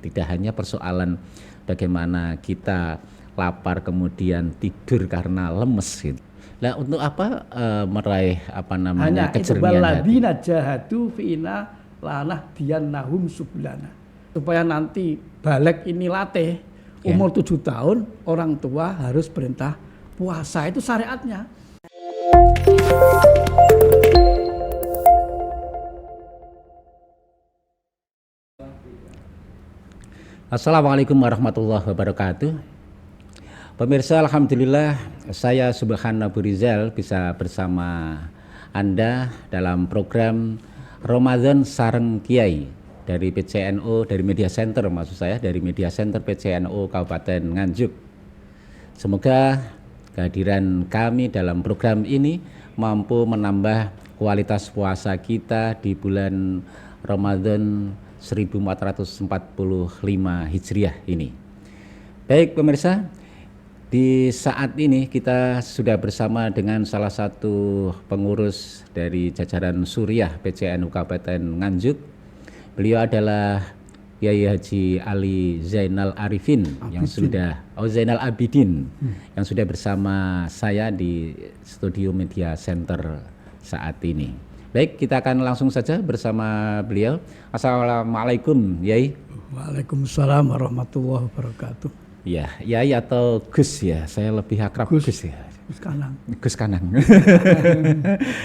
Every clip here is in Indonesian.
Tidak hanya persoalan bagaimana kita lapar kemudian tidur karena lemes gitu. Nah, untuk apa meraih Hanya itu kejernihan hati? waladina jahadu fiina lanahdiyannahum sublana. Supaya nanti balik ini latih umur 7 tahun orang tua harus perintah puasa, itu syariatnya. Assalamualaikum warahmatullahi wabarakatuh. Pemirsa, alhamdulillah saya Subhan Abu Rizal bisa bersama Anda dalam program Ramadan Sareng Kiai dari PCNO, dari Media Center maksud saya, dari Media Center PCNO Kabupaten Nganjuk. Semoga kehadiran kami dalam program ini mampu menambah kualitas puasa kita di bulan Ramadan 1445 Hijriah ini. Baik pemirsa, di saat ini kita sudah bersama dengan salah satu pengurus dari jajaran Suriah PCNU Kabupaten Nganjuk. Beliau adalah Kiai Haji Ali Zainal Arifin yang sudah Zainal Abidin yang sudah bersama saya di studio Media Center saat ini. Baik, kita akan langsung saja bersama beliau. Assalamualaikum, Yai. Waalaikumsalam warahmatullahi wabarakatuh. Ya, Yai atau Gus ya, saya lebih akrab Gus ya. Gus Kanang. Gus Kanang.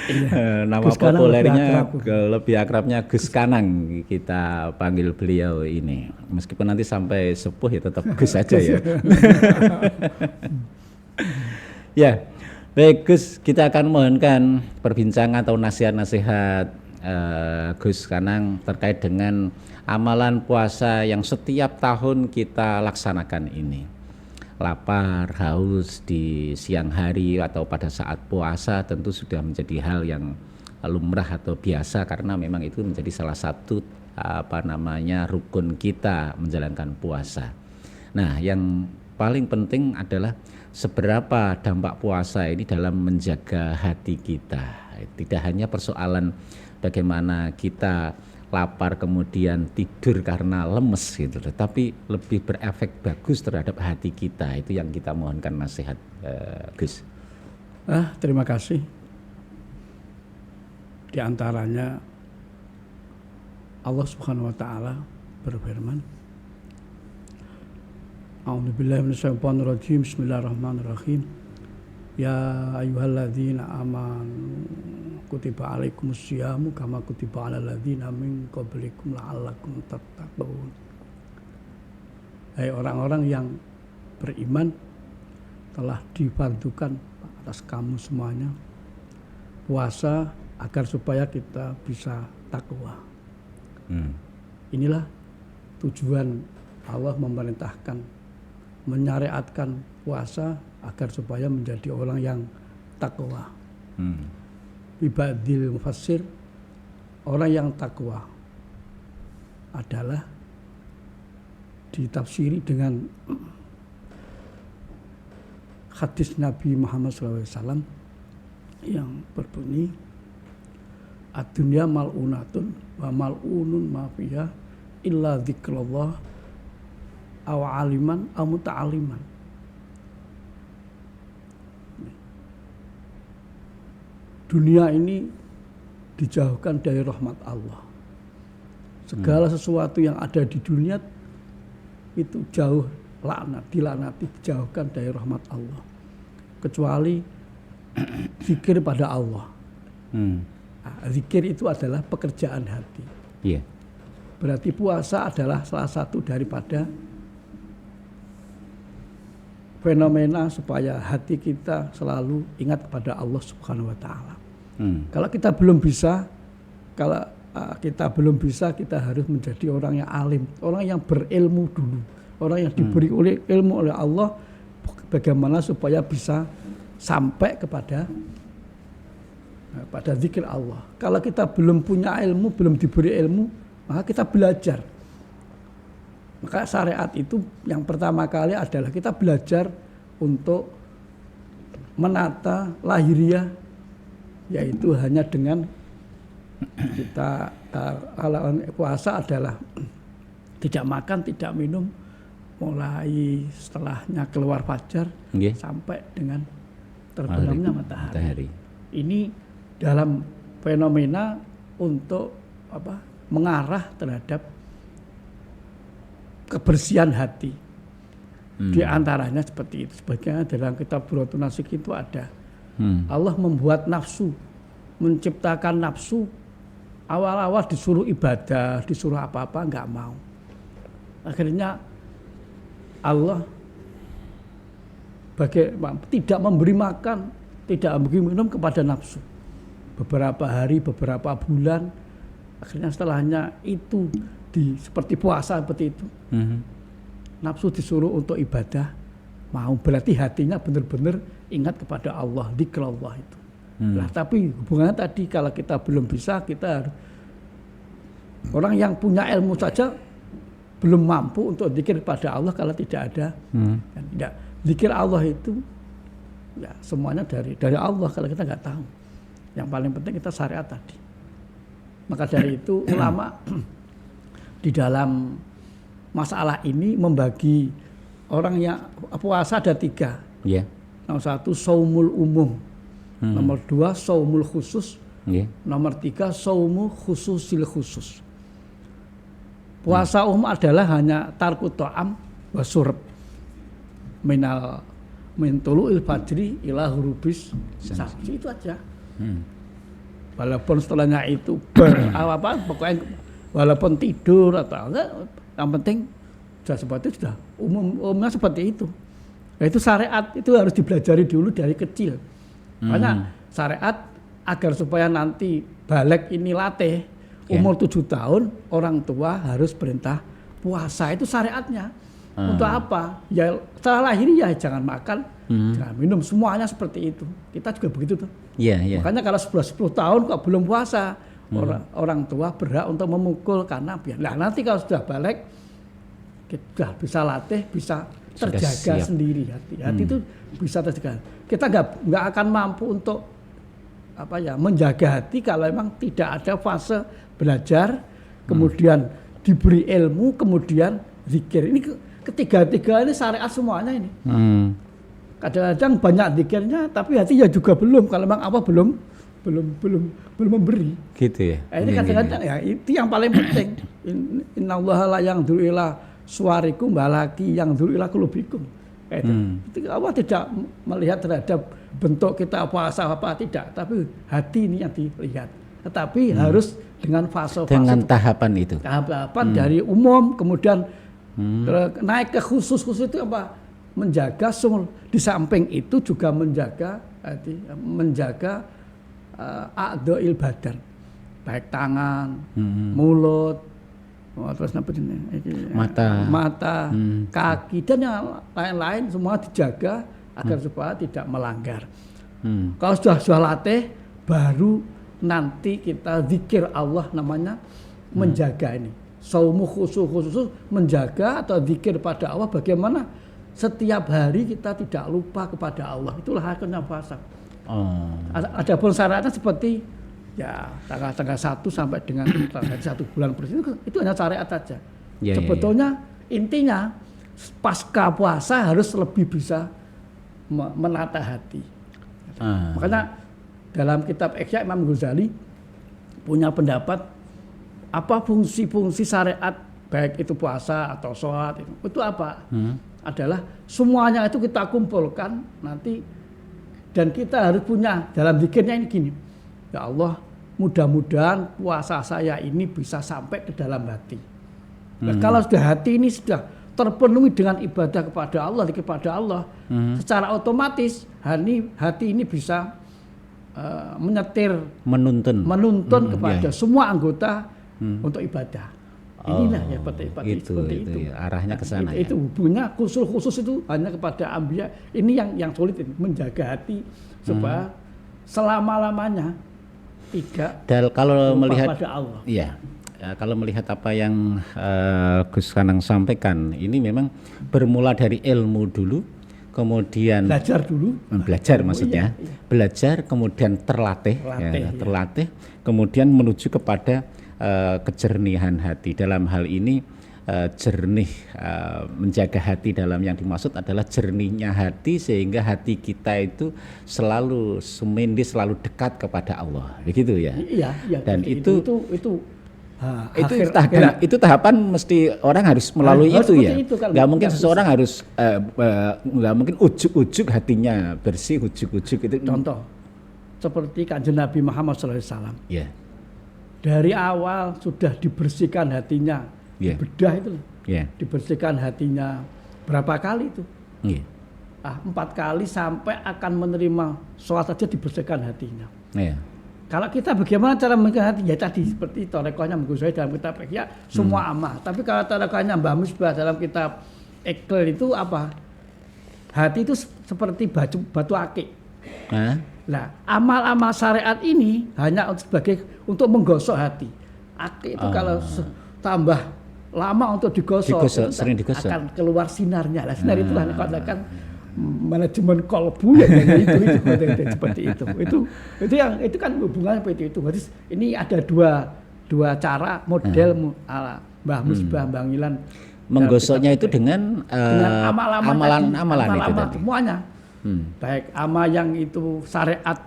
Iya. Nama Gus Kanang populernya lebih akrabnya Gus Kanang, kita panggil beliau ini. Meskipun nanti sampai sepuh ya tetap Gus aja ya. Ya, baik Gus, kita akan mohonkan perbincangan atau nasihat-nasihat Gus Kanang terkait dengan amalan puasa yang setiap tahun kita laksanakan ini. Lapar, haus di siang hari atau pada saat puasa tentu sudah menjadi hal yang lumrah atau biasa karena memang itu menjadi salah satu rukun kita menjalankan puasa. Nah, yang paling penting adalah seberapa dampak puasa ini dalam menjaga hati kita. Tidak hanya persoalan bagaimana kita lapar kemudian tidur karena lemes gitu, tapi lebih berefek bagus terhadap hati kita. Itu yang kita mohonkan nasihat Gus. Terima kasih. Di antaranya Allah Subhanahu wa taala berfirman, A'udzubillahi minasyaitonirrajim. Bismillahirrahmanirrahim. Ya ayyuhalladzina amanu kutiba alaikumus syiyamu kama kutiba alal ladzina min qablikum la'allakum tattaqun. Hai orang-orang yang beriman, telah difardukan atas kamu semuanya puasa agar supaya kita bisa takwa. Inilah tujuan Allah memerintahkan, menyariatkan puasa agar supaya menjadi orang yang takwa. Ibadil mufassir, orang yang takwa adalah ditafsiri dengan hadis Nabi Muhammad SAW yang berbunyi, ad-dunya mal'unatun wa mal'unun ma fiha illa dzikrullah aw aliman aw muta'alliman. Dunia ini dijauhkan dari rahmat Allah. Segala sesuatu yang ada di dunia itu jauh, laknat, dilaknati, dijauhkan dari rahmat Allah. Kecuali zikir pada Allah. Zikir itu adalah pekerjaan hati. Yeah. Berarti puasa adalah salah satu daripada fenomena supaya hati kita selalu ingat kepada Allah Subhanahu wa taala. Kalau kita belum bisa, kita harus menjadi orang yang alim, orang yang berilmu dulu, orang yang diberi ilmu oleh Allah, bagaimana supaya bisa sampai kepada pada zikir Allah. Kalau kita belum punya ilmu, belum diberi ilmu, maka kita belajar. Maka syariat itu yang pertama kali adalah kita belajar untuk menata lahiriah, yaitu hanya dengan kita kalau puasa adalah tidak makan, tidak minum, mulai setelahnya keluar fajar Nggih. sampai dengan terbenamnya matahari. Matahari. Ini dalam fenomena untuk mengarah terhadap kebersihan hati. Di antaranya seperti itu. Sebagian dalam kitab Burhatun Nasik itu ada. Allah membuat nafsu, menciptakan nafsu. Awal-awal disuruh ibadah, disuruh apa-apa, nggak mau. Akhirnya Allah tidak memberi makan, tidak memberi minum kepada nafsu. Beberapa hari, beberapa bulan, akhirnya setelahnya itu seperti puasa seperti itu. Nafsu disuruh untuk ibadah, mau, berarti hatinya benar-benar ingat kepada Allah, dzikr Allah itu. Nah, tapi hubungannya tadi kalau kita belum bisa, kita harus, orang yang punya ilmu saja belum mampu untuk dzikir pada Allah kalau tidak ada. Tidak, dzikir Allah itu ya semuanya dari Allah kalau kita nggak tahu. Yang paling penting kita syariat tadi. Maka dari itu ulama di dalam masalah ini membagi orang yang puasa ada 3. Yeah. Nomor 1 saumul umum, nomor 2 saumul khusus, nomor 3 saumu khususil khusus. Puasa umum adalah hanya tarku ta'am wa syurb min tulu'il fajri ila hurubis syamsi, itu aja. Walaupun setelahnya itu pokoknya walaupun tidur atau enggak, yang penting sudah seperti itu, sudah umumnya seperti itu. Nah, itu syariat itu harus dipelajari dulu dari kecil. Makanya syariat agar supaya nanti balik ini latih umur 7 tahun orang tua harus perintah puasa, itu syariatnya. Untuk apa? Ya setelah lahir ya jangan makan, jangan minum, semuanya seperti itu. Kita juga begitu tuh. Makanya kalau 10 tahun kok belum puasa, orang tua berhak untuk memukul karena biar. Nah, nanti kalau sudah balik kita bisa latih, bisa terjaga sendiri hati itu bisa terjaga. Kita nggak akan mampu untuk menjaga hati kalau memang tidak ada fase belajar, kemudian diberi ilmu, kemudian zikir. Ini ketiga-tiga ini syariat semuanya ini. Kadang-kadang banyak zikirnya tapi hatinya juga belum, kalau memang belum memberi. Gitu ya. Ini kadang-kadang ya itu yang paling penting. Innallaha la yanzuru ila suwarikum balaki yanzuru ila qulubikum. Itu Allah tidak melihat terhadap bentuk kita puasa apa tidak, tapi hati ini yang dilihat. Tetapi harus dengan fase-fase, dengan tahapan itu. Tahapan dari umum kemudian naik ke khusus itu menjaga di samping itu juga menjaga hati, menjaga a'dha'il badan, baik tangan, mulut, terus mata, kaki dan yang lain-lain semua dijaga agar supaya tidak melanggar. Kalau sudah latih, baru nanti kita zikir Allah namanya menjaga ini. Saumu khusus menjaga atau zikir pada Allah, bagaimana setiap hari kita tidak lupa kepada Allah. Itulah hakikatnya puasa. Adapun syaratnya seperti ya tanggal 1 sampai dengan 1 bulan persis itu hanya syariat saja. Sebetulnya intinya pasca puasa harus lebih bisa menata hati. Makanya dalam kitab Ihya Imam Ghazali punya pendapat apa fungsi-fungsi syariat baik itu puasa atau sholat itu apa? Adalah semuanya itu kita kumpulkan nanti dan kita harus punya dalam zikirnya ini gini. Ya Allah, mudah-mudahan puasa saya ini bisa sampai ke dalam hati. Nah, kalau sudah hati ini sudah terpenuhi dengan ibadah kepada Allah, secara otomatis hati ini bisa menuntun kepada semua anggota untuk ibadah. Inilah ya seperti itu. Ya, arahnya ke sana. Itu hubungannya khusus itu hanya kepada anbiya. Ini yang sulit ini, menjaga hati supaya selama-lamanya tidak dan kalau melihat pada Allah. Iya. Ya, kalau melihat apa yang Gus Kanang sampaikan, ini memang bermula dari ilmu dulu, kemudian belajar maksudnya, belajar kemudian terlatih, kemudian menuju kepada kejernihan hati. Dalam hal ini jernih, menjaga hati dalam yang dimaksud adalah jernihnya hati sehingga hati kita itu selalu sumindi, selalu dekat kepada Allah, begitu ya. Iya, iya. Dan itu itu tahapan mesti orang harus melalui harus itu seperti ya. itu, kan. Nggak mungkin Nggak seseorang harus nggak mungkin ujuk-ujuk hatinya bersih, ujuk-ujuk itu. Contoh seperti Kanjeng Nabi Muhammad SAW. Ya. Dari awal sudah dibersihkan hatinya, bedah itu, dibersihkan hatinya berapa kali itu? 4 kali sampai akan menerima sholat saja dibersihkan hatinya. Kalau kita bagaimana cara mengingat hati? Ya tadi seperti torekohnya Menggusoy dalam kitab ya semua amah. Tapi kalau torekohnya Mbah Musbah dalam kitab Iqlil itu apa? Hati itu seperti batu akik. Nah, amal-amal syariat ini hanya sebagai untuk menggosok hati. Akik itu kalau tambah lama untuk digosok, sering digosok, akan keluar sinarnya. Nah, sinar itulah yang dikatakan manajemen kolbu ya, itu seperti itu. Itu kan hubungannya seperti itu. Jadi ini ada dua cara model ala Mbah Musbah Bangilan menggosoknya itu dengan amalan itu tadi. Semuanya. Baik amal yang itu syariat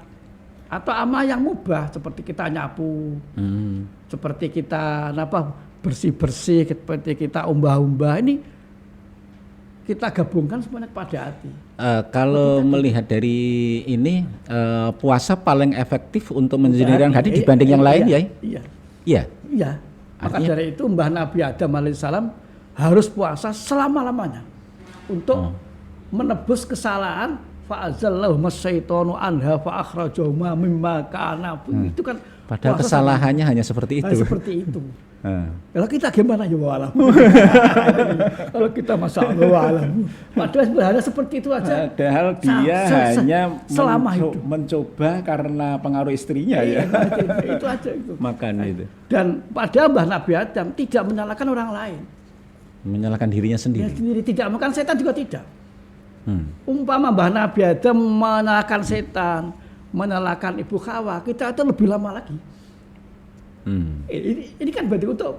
atau amal yang mubah seperti kita nyapu, seperti kita bersih-bersih, seperti kita umbah-umbah, ini kita gabungkan semuanya kepada hati. Kalau melihat dari ini, puasa paling efektif untuk menjernihkan hati dibanding yang lain ya? Iya. Maka dari itu Mbah Nabi Adam alaihissalam harus puasa selama-lamanya untuk menebus kesalahan. Fa'azallahu masyaitonu anha fa'akhrajahuma mimma kana. Itu kan padahal kesalahannya hanya seperti itu. Seperti itu. Kalau kita gimana ya walam? Kalau kita masa walam. Padahal sebenarnya seperti itu aja. Padahal dia hanya selama mencoba karena pengaruh istrinya ya. Itu aja itu. Makan itu. Dan padahal Mbah Nabi Adam tidak menyalahkan orang lain. Menyalahkan dirinya sendiri. Tidak, makan setan juga tidak. Umpama Mbah Nabi Adam menyalahkan setan, menyalahkan Ibu Hawa, kita itu lebih lama lagi. Ini kan berarti untuk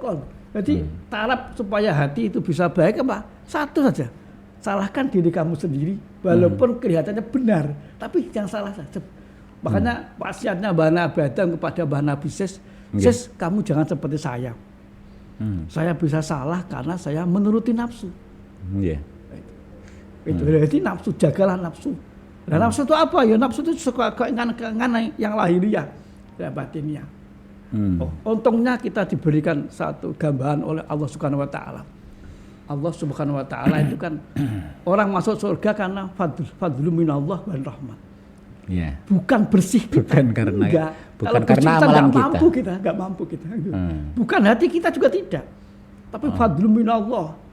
jadi taraf supaya hati itu bisa baik apa? Satu saja, salahkan diri kamu sendiri walaupun kelihatannya benar, tapi jangan salah saja. Makanya wasiatnya Mbah Nabi Adam kepada Mbah Nabi Ses, kamu jangan seperti saya. Saya bisa salah karena saya menuruti nafsu. Itu jadi nafsu, jagalah nafsu. Nah, nafsu itu apa? Ya nafsu itu suka keinginan yang lahiriah, yang batiniah. Untungnya kita diberikan satu gambaran oleh Allah Subhanahu wa taala. Allah Subhanahu wa taala itu kan orang masuk surga karena fadlun minallah wa rahmat. Bukan bersih kita. Bukan karena amalan kita. Enggak mampu kita. Bukan hati kita juga tidak. Tapi fadlun minallah.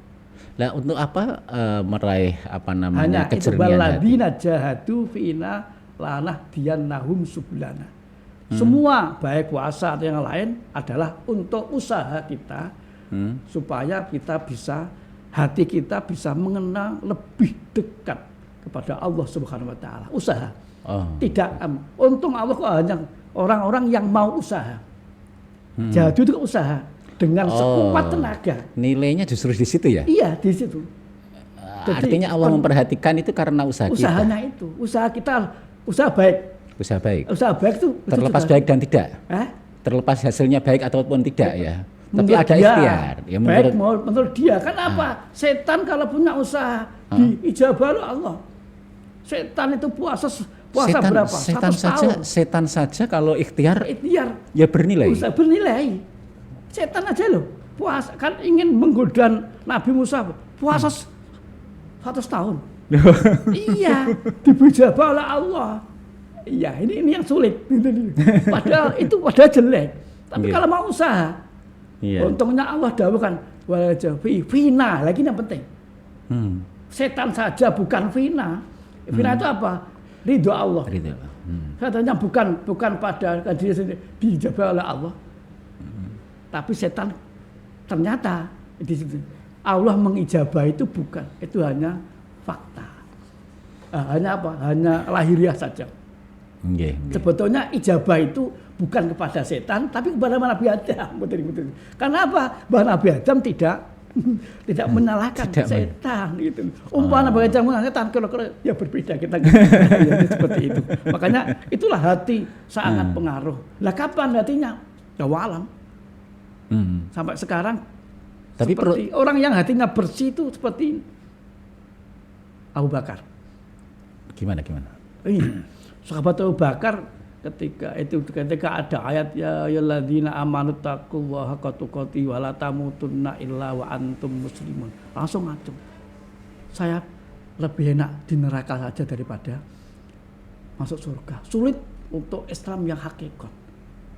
Nah, untuk apa meraih hanya kejernihan hati? Hanya jahadu fiina lanah diannahum sublana. Semua baik puasa atau yang lain adalah untuk usaha kita supaya kita bisa, hati kita bisa mengenal lebih dekat kepada Allah Subhanahu wa taala. Usaha. Tidak untung Allah kok hanya orang-orang yang mau usaha. Jahadu itu usaha dengan sekuat tenaga. Nilainya justru di situ ya? Iya, di situ. Jadi, artinya Allah memperhatikan itu karena usaha kita. Usahanya itu, usaha kita, usaha baik. Usaha baik. Usaha baik itu terlepas baik dan tidak. Terlepas hasilnya baik ataupun tidak ya. Tapi ada ikhtiar. Ya, menurut dia kan apa? Setan kalau punya usaha diijabah oleh Allah. Setan itu puasa berapa? Setan saja kalau ikhtiar ya bernilai. Usaha bernilai. Setan aja loh puasa kan ingin menggoda Nabi Musa puasa 100 tahun. Iya, dijabah oleh Allah. Iya, ini yang sulit. Padahal jelek. Tapi kalau mau usaha, untungnya Allah dawuhkan fina, lagi yang penting. Setan saja bukan fina. Fina itu apa? Ridho Allah. Katanya bukan pada diri sendiri, dijabah oleh Allah. Tapi setan ternyata Allah mengijabah itu bukan, itu hanya fakta. Hanya apa? Hanya lahiriah saja. Sebetulnya ijabah itu bukan kepada setan, tapi kepada Nabi Adam. Karena apa? Nabi Adam tidak Tidak menyalahkan setan gitu. Umpama bagi jamu setan kalau ya berbeda kita ya, seperti itu. Makanya itulah hati sangat pengaruh. Lah kapan hatinya? Ya walam. Sampai sekarang Tapi seperti orang yang hatinya bersih itu seperti Abu Bakar. Gimana? Sahabat Abu Bakar ketika ada ayat ya ayyuhalladzina amanu taqullaha haqqa tuqatih wa la tamutunna illa wa antum muslimun. Langsung ngacung. Saya lebih enak di neraka saja daripada masuk surga. Sulit untuk Islam yang hakikat.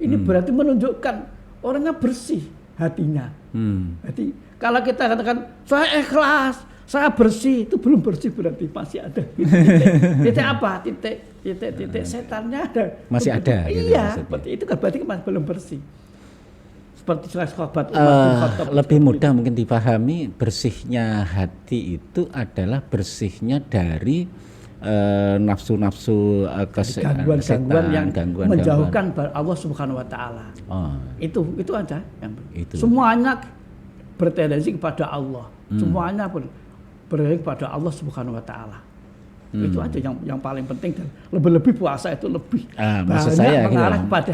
Ini berarti menunjukkan orangnya bersih hatinya. Jadi kalau kita katakan saya ikhlas, saya bersih, itu belum bersih berarti masih ada titik apa? Titik setannya ada. Masih ada. Iya, seperti itu kan berarti masih belum bersih. Seperti sahabat Umar bin Khattab. Lebih mudah mungkin dipahami, bersihnya hati itu adalah bersihnya dari nafsu-nafsu gangguan-gangguan yang menjauhkan Allah Subhanahu wa taala. Itu aja yang itu. Semuanya bertendensi kepada Allah. Semuanya pun bertendensi kepada Allah Subhanahu wa taala. Itu aja yang paling penting, dan lebih-lebih puasa itu lebih maksud saya mengarah kepada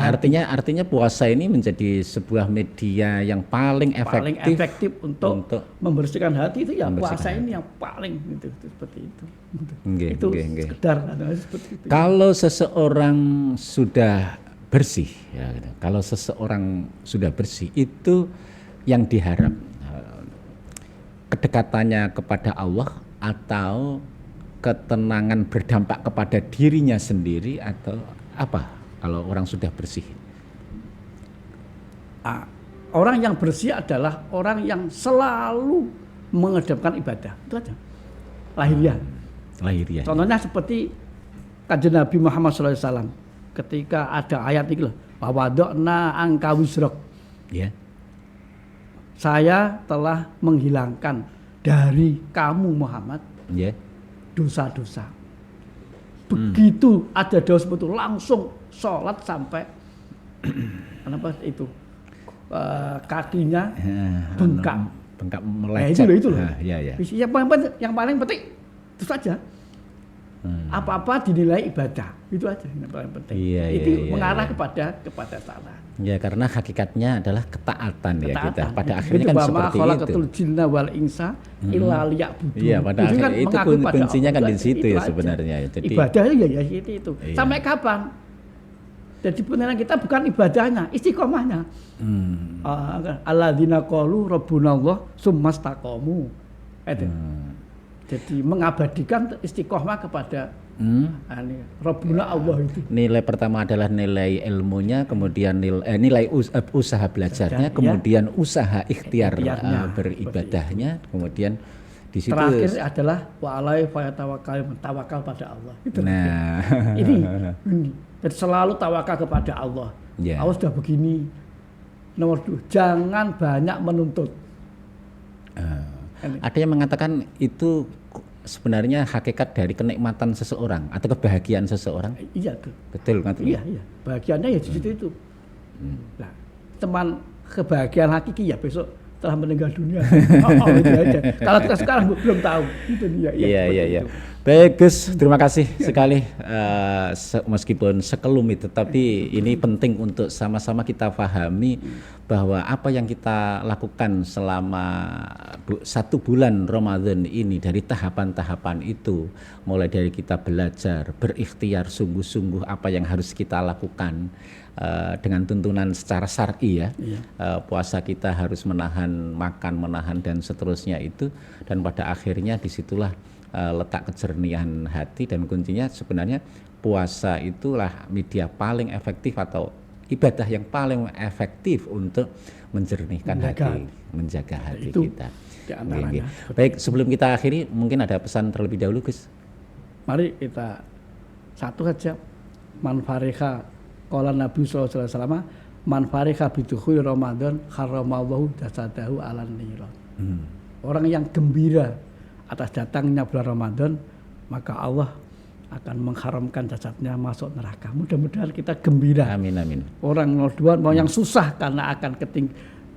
artinya puasa ini menjadi sebuah media yang paling efektif untuk membersihkan hati. Itu ya puasa ini yang paling itu seperti itu. Itu sekedar seperti itu. Kalau seseorang sudah bersih ya, kalau seseorang sudah bersih itu yang diharap kedekatannya kepada Allah atau ketenangan berdampak kepada dirinya sendiri atau apa kalau orang sudah bersih? Orang yang bersih adalah orang yang selalu mengedepankan ibadah. Itu aja. Lahiriah. Contohnya seperti Kanjeng Nabi Muhammad SAW ketika ada ayat ini loh, wawadokna angka wisrok. Ya. Saya telah menghilangkan dari kamu Muhammad. Ya. Dosa-dosa. Begitu ada dosa itu langsung sholat sampai apa itu kakinya bengkak melecet. Itu loh. Ya. Yang paling penting itu saja. Apa-apa dinilai ibadah. Itu aja yang paling penting. Itu mengarah kepada sana. Ya, karena hakikatnya adalah ketaatan ya kita. Pada akhirnya kan seperti itu. Jinna wal insa illa liya'budun. Iya, pada akhirnya itu kuncinya kan di situ ya sebenarnya. Jadi ibadahnya ya itu. Iya. Sampai kapan? Jadi beneran kita bukan ibadahnya, istiqomahnya. Alladzina qalu rabbunallah tsumastaqamu. Jadi mengabadikan istiqomah kepada Rabbuna Allah itu. Nilai pertama adalah nilai ilmunya, kemudian nilai usaha belajarnya, kemudian usaha ikhtiar beribadahnya, kemudian di situ terakhir adalah wa alaihi tawakal pada Allah. Itu ini jadi selalu tawakal kepada Allah. Allah sudah begini. Nomor 2, jangan banyak menuntut. Ada yang mengatakan itu sebenarnya hakikat dari kenikmatan seseorang atau kebahagiaan seseorang. Iya tuh. Betul kan? Iya. Bahagiannya ya di situ itu. Nah, teman kebahagiaan hakiki ya besok telah meninggal dunia. Itu aja. Kalau kita sekarang belum tahu. Itu dia. Iya. Baik Gus, terima kasih sekali. Meskipun sekelumit, tetapi ini penting untuk sama-sama kita pahami bahwa apa yang kita lakukan selama 1 bulan Ramadan ini, dari tahapan-tahapan itu, mulai dari kita belajar, berikhtiar sungguh-sungguh apa yang harus kita lakukan dengan tuntunan secara syar'i ya. Puasa kita harus menahan makan, menahan dan seterusnya itu, dan pada akhirnya disitulah letak kejernihan hati, dan kuncinya sebenarnya puasa itulah media paling efektif atau ibadah yang paling efektif untuk menjernihkan menjaga hati kita. Baik, sebelum kita akhiri mungkin ada pesan terlebih dahulu Gus. Mari kita satu saja, man fariha qala Nabi sallallahu alaihi wasallam, man fariha bidukhul Ramadan haramallahu jasadahu alan niran. Orang yang gembira atas datangnya bulan Ramadan, maka Allah akan mengharamkan jasadnya masuk neraka. Mudah-mudahan kita gembira. Amin. Orang nomor 2 mau yang susah karena akan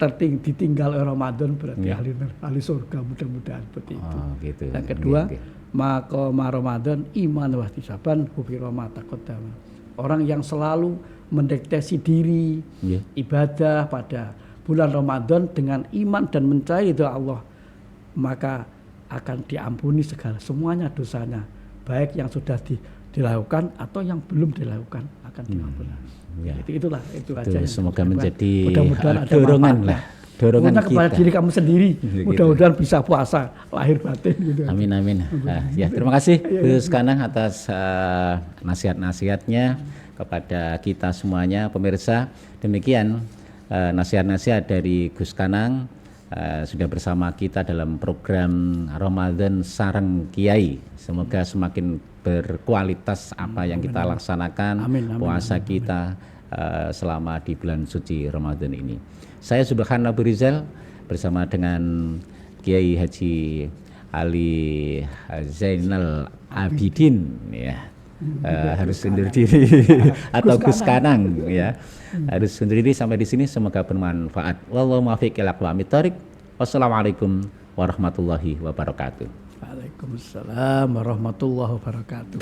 ditinggal Ramadan berarti Ya. ahli surga, mudah-mudahan seperti itu. Oh, gitu. Yang kedua, Oke. maqama Ramadan iman wa ihtisaban hufira ma taqaddama. Orang yang selalu mendeteksi diri Ya. ibadah pada bulan Ramadan dengan iman dan mencari ridha Allah, maka akan diampuni semuanya dosanya, baik yang sudah dilakukan atau yang belum dilakukan akan diampuni. Ya. Itulah itu aja. yang Semoga dapat. menjadi Mudah-mudahan ada dorongan manfaatnya. lah, dorongan Pokoknya kepada kita. diri kamu sendiri, Gitu. mudah-mudahan bisa puasa lahir batin gitu. Amin amin. Ya, terima kasih Gus Kanang atas nasihat-nasihatnya kepada kita semuanya pemirsa. Demikian nasihat-nasihat dari Gus Kanang sudah bersama kita dalam program Ramadan Sareng Kiai. Semoga semakin berkualitas apa yang kita laksanakan Amin, amin, puasa kita selama di bulan suci Ramadan ini. Saya Subhan Abu Rizal bersama dengan Kiai Haji Ali Zainal Abidin ya. Harus undur diri atau Gus Kanang ya. Harus undur diri sampai di sini, semoga bermanfaat. Wallahu muwaffiq ila aqwamit thoriq. Wassalamualaikum warahmatullahi wabarakatuh. Waalaikumsalam warahmatullahi wabarakatuh.